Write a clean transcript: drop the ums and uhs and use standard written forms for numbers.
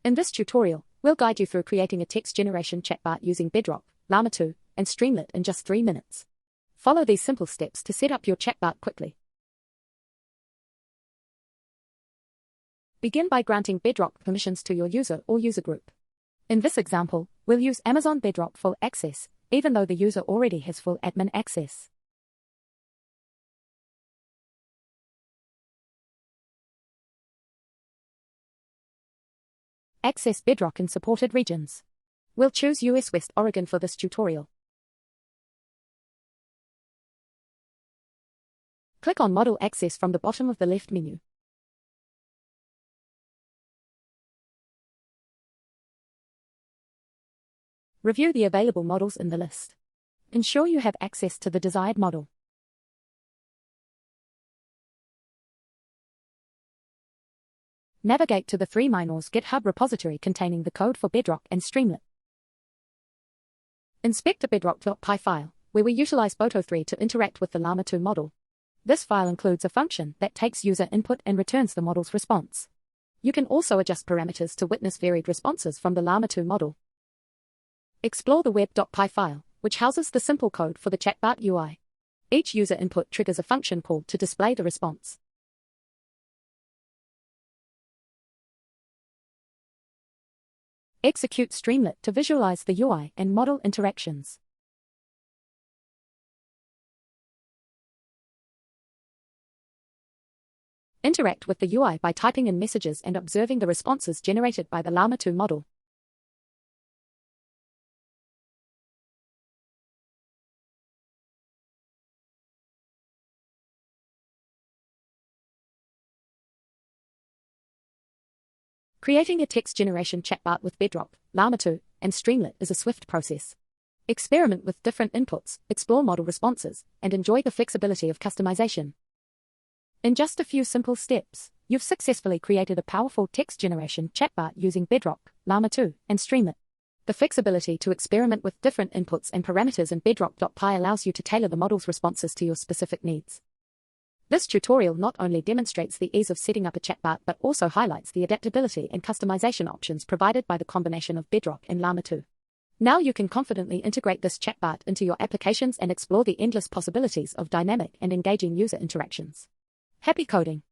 In this tutorial, we'll guide you through creating a text generation chatbot using Bedrock, Llama2, and Streamlit in just 3 minutes. Follow these simple steps to set up your chatbot quickly. Begin by granting Bedrock permissions to your user or user group. In this example, we'll use Amazon Bedrock Full Access, even though the user already has full admin access. Access Bedrock in supported regions. We'll choose US West Oregon for this tutorial. Click on Model Access from the bottom of the left menu. Review the available models in the list. Ensure you have access to the desired model. Navigate to the 3 minors GitHub repository containing the code for Bedrock and Streamlit. Inspect the bedrock.py file, where we utilize Boto3 to interact with the Llama2 model. This file includes a function that takes user input and returns the model's response. You can also adjust parameters to witness varied responses from the Llama2 model. Explore the web.py file, which houses the simple code for the chatbot UI. Each user input triggers a function call to display the response. Execute Streamlit to visualize the UI and model interactions. Interact with the UI by typing in messages and observing the responses generated by the Llama2 model. Creating a text generation chatbot with Bedrock, Llama2, and Streamlit is a swift process. Experiment with different inputs, explore model responses, and enjoy the flexibility of customization. In just a few simple steps, you've successfully created a powerful text generation chatbot using Bedrock, Llama2, and Streamlit. The flexibility to experiment with different inputs and parameters in Bedrock.py allows you to tailor the model's responses to your specific needs. This tutorial not only demonstrates the ease of setting up a chatbot but also highlights the adaptability and customization options provided by the combination of Bedrock and Llama2. Now you can confidently integrate this chatbot into your applications and explore the endless possibilities of dynamic and engaging user interactions. Happy coding!